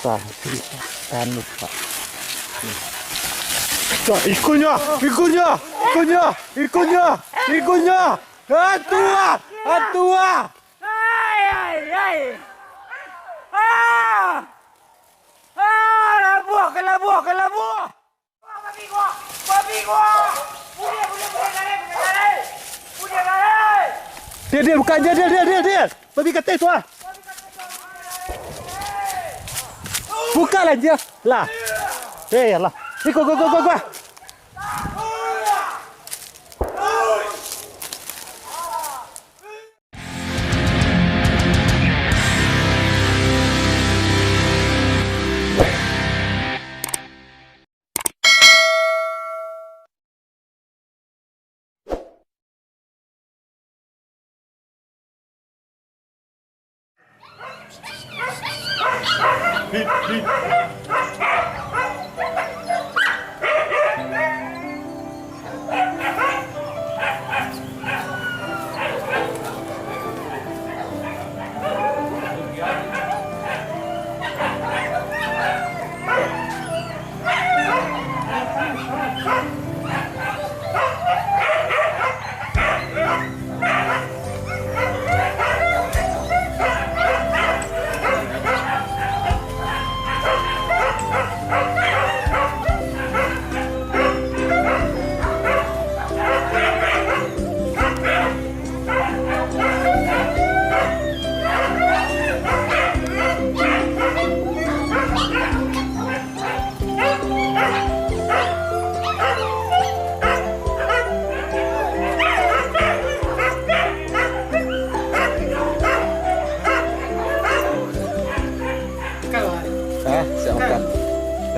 lupa, jangan lupa. Ikannya, ikannya, ikannya, ikannya, ikannya. Atua, atua. Ai, ai, ai. Ah! Ah, labuh, ke labuh, ke labuh. Babi gua, babi gua. Budia, budia, budia, kare. Budia, kare. Dia, bukan dia. Babi kata itu ah. Bukalah dia. Lah. Lah. Ikut, go.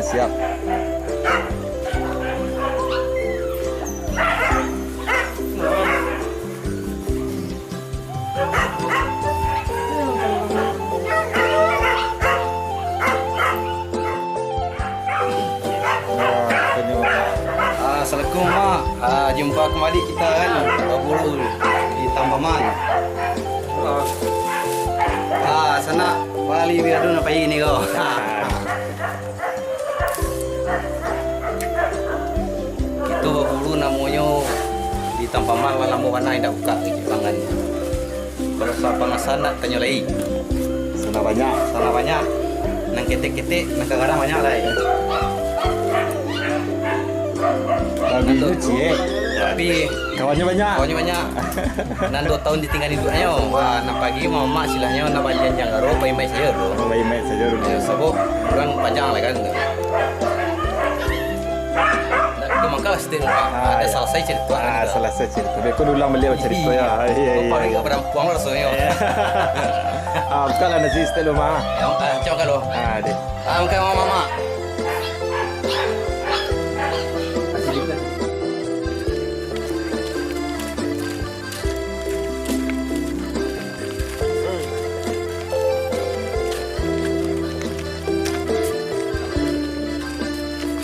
Siap. Assalamualaikum Mak. Jumpa kembali kita kan berburu di Tampaman. Sana wali biar dulu apa ini kau. Itu berburu namanya di Tampaman malam warna tidak buka pangan. Kalau sahabat sana tanya lagi. Sana banyak. Nang ketek-ketek, nang kadang banyak lah. Babi lucu Tapi kawannya banyak. Nan 2 tahun ditinggal di duanya. Nak pagi mama silahnya nak bagian jangan ro bayi mai saya ro. Bayi main saja dulu. Ya sebab orang panjang lah kan. Nak maka setiap ada selesai cerita. Selesai cerita. Tapi aku dulu beliau cerita ya. Apa lagi berampuang rasanya. Bukan lah nasi setelah mah. Coba kalau. Deh. Mungkin mama.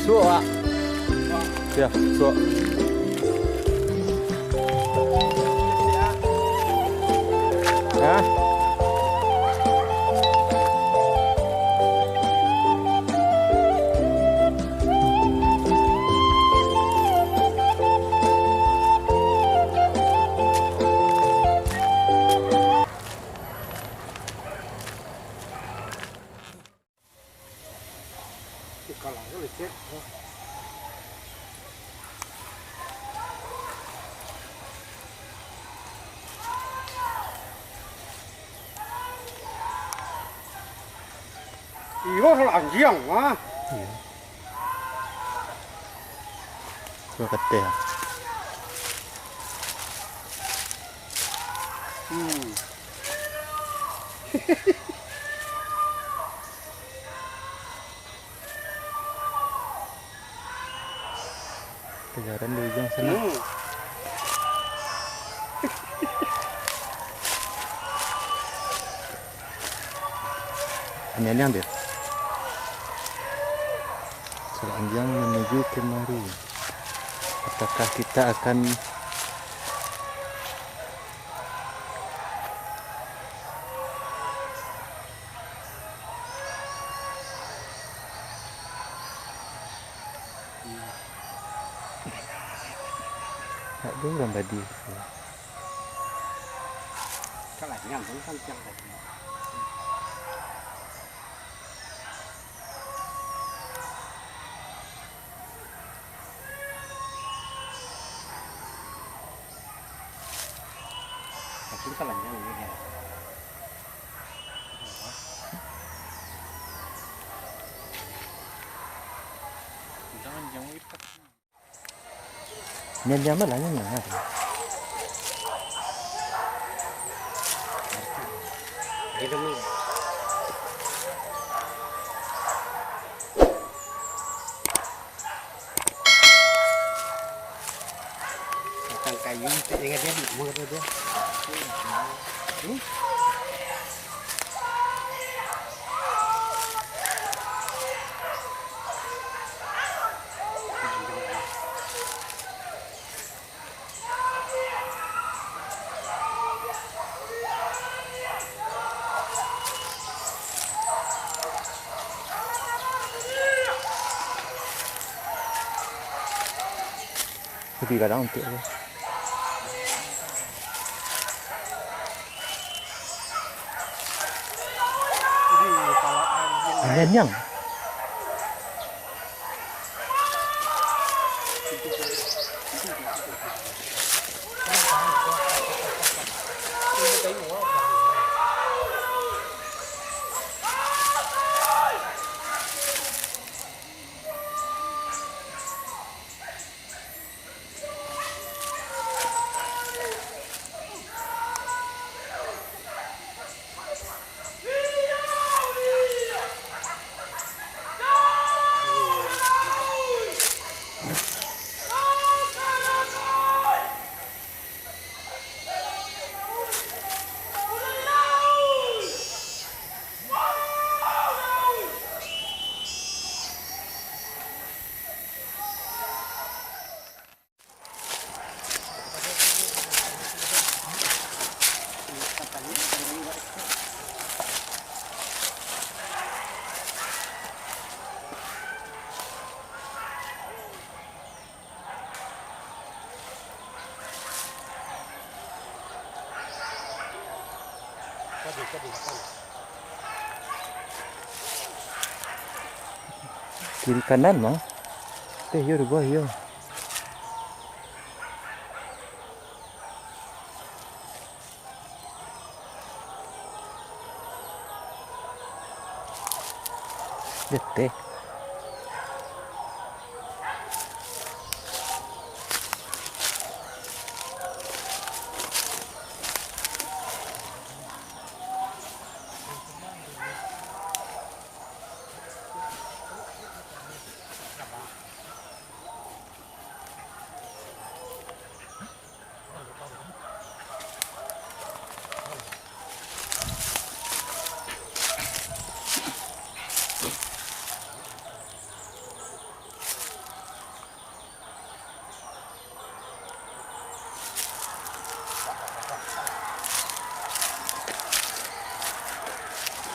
Suok Pak. Ya, suok. Hah? Iyo là giang mà. Suok kata ya. Kejaran di ujung sana. Ini ambil. Selanjang menuju kemari. Apakah kita akan Tak ada orang tadi. Các bạn nhầm cũng không chăng được. Chúng ta làm như này. Jangan jangan ikat. Nyanyi apa lah nyanyi? Itu nih. Tang kayu ingat dia mau kata dia. Pergi kadang untuk apa? Nyanyang. Kiri kanan mah. Yo rubah yo. Dete.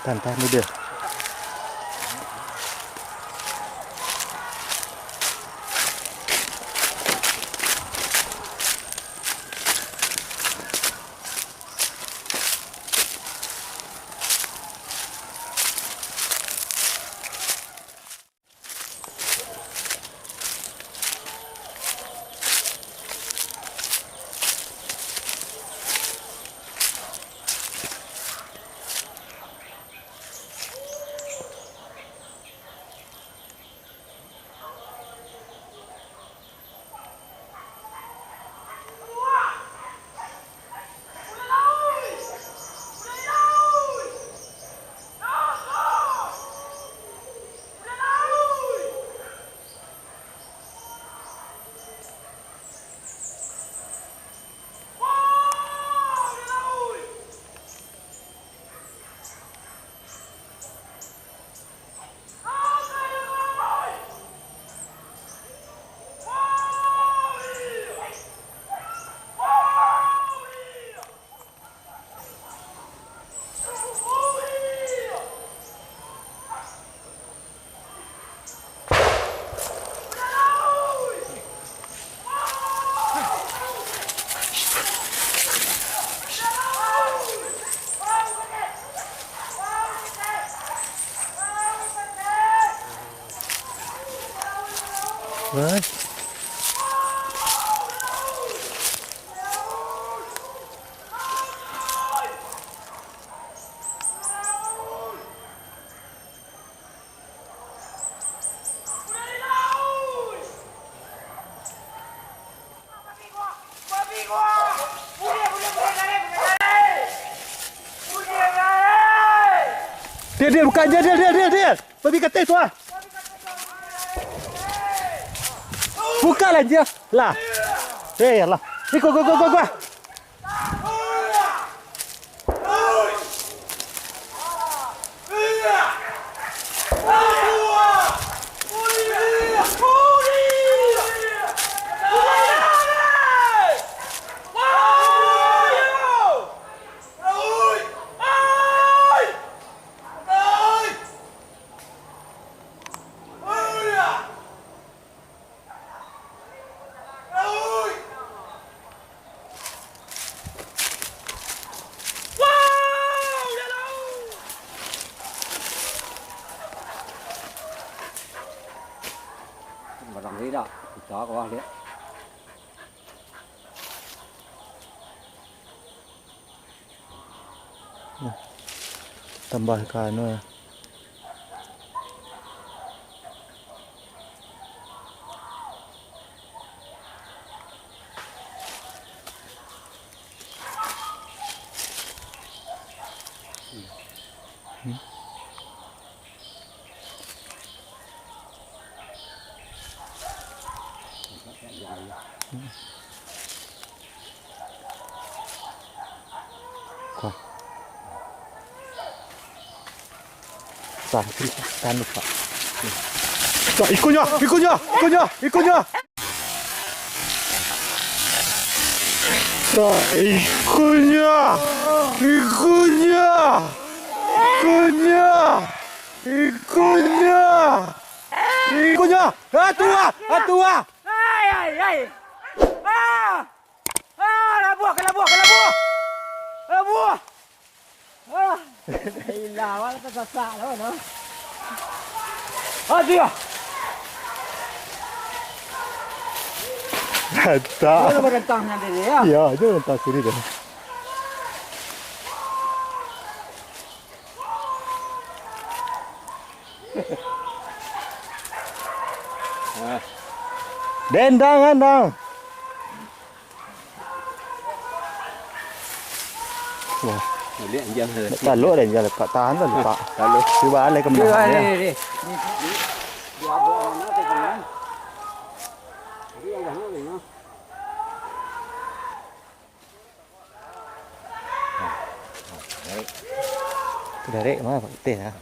Tahan ni dia. เฮ้ยdia bukan dia. Babi kata tu ah. Bukalah dia. Lah. Lah. Ni go. Barang ni dah. Kita ke bawah dia. Tambahkan Tahan lupa. Tak, ikutnya. Tak, ikutnya. Tua. Ai. Labuh. Gila, wala ka sasalo, no? Dia. Tak. Wala ba rentang niya din ya? Ya, dia rentang sini dah. Dendang. Wah. Lihat jam dah. Taluk dah dia lekat tahan dah lepak. Taluk. Cuba alai ke mana dia. Ni. Dia abang mana tu kan? Dia yang mana ni? Derek mana Pak Teh ah.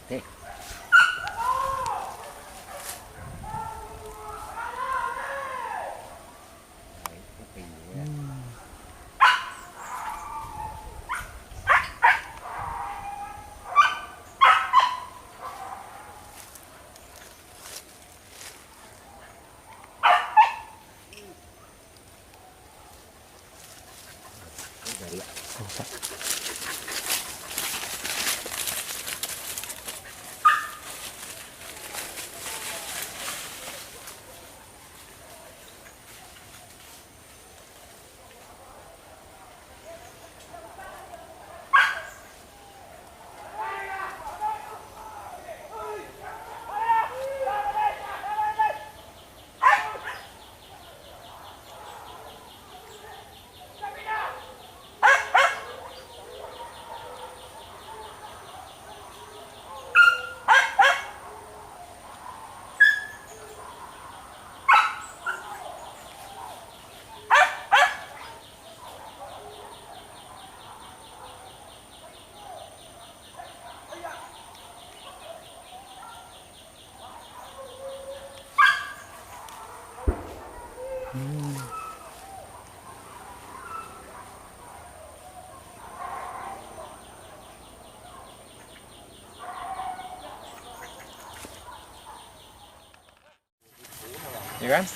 Ya kan?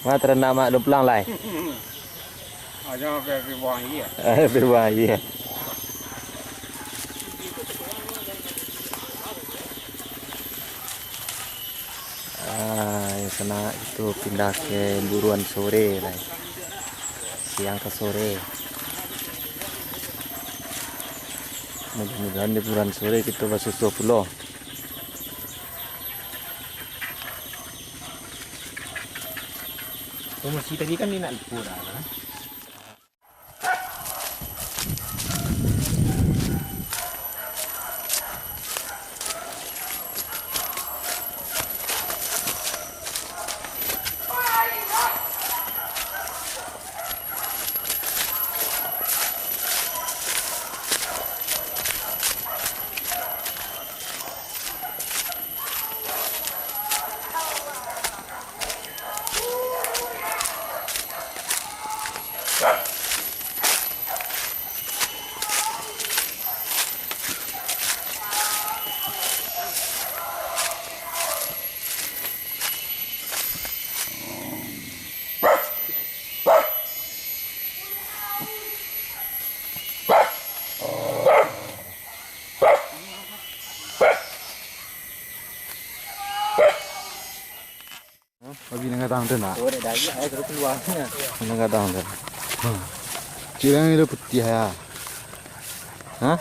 Mana ternak mak 20 lai. Ada pergi buang dia. Berbuah ya. kena itu pindah ke buruan sore lah. Siang ke sore. Mudah-mudahan di buruan sore kita bersusu pulau. Promosi tadi kan dia nak lepur lah. Babi nak datang tu nak. Oh, dah dah saya terus keluar. Nak datang tu. Cirang itu putih ya. Hah?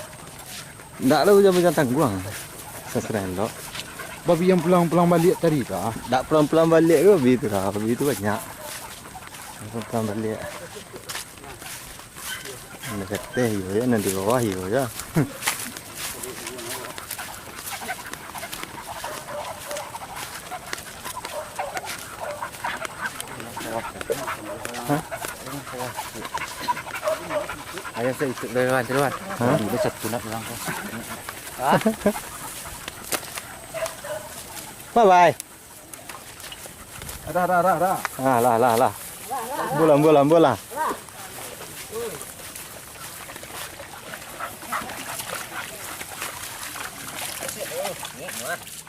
Tak lah hujan-hujan tangguang. Seseren lo. Babi yang pulang balik tadi kah? Tak pelan-pelan balik ke babi tu lah. Babi tu banyak. Pelan-pelan balik. Nak kata hiu ya, nanti bawah hiu ya. Ayo saya ikut duluan. Hah? Ini satu nak pulang kau. Bye-bye. Ada. Ah, lah. Bola. Ni muat.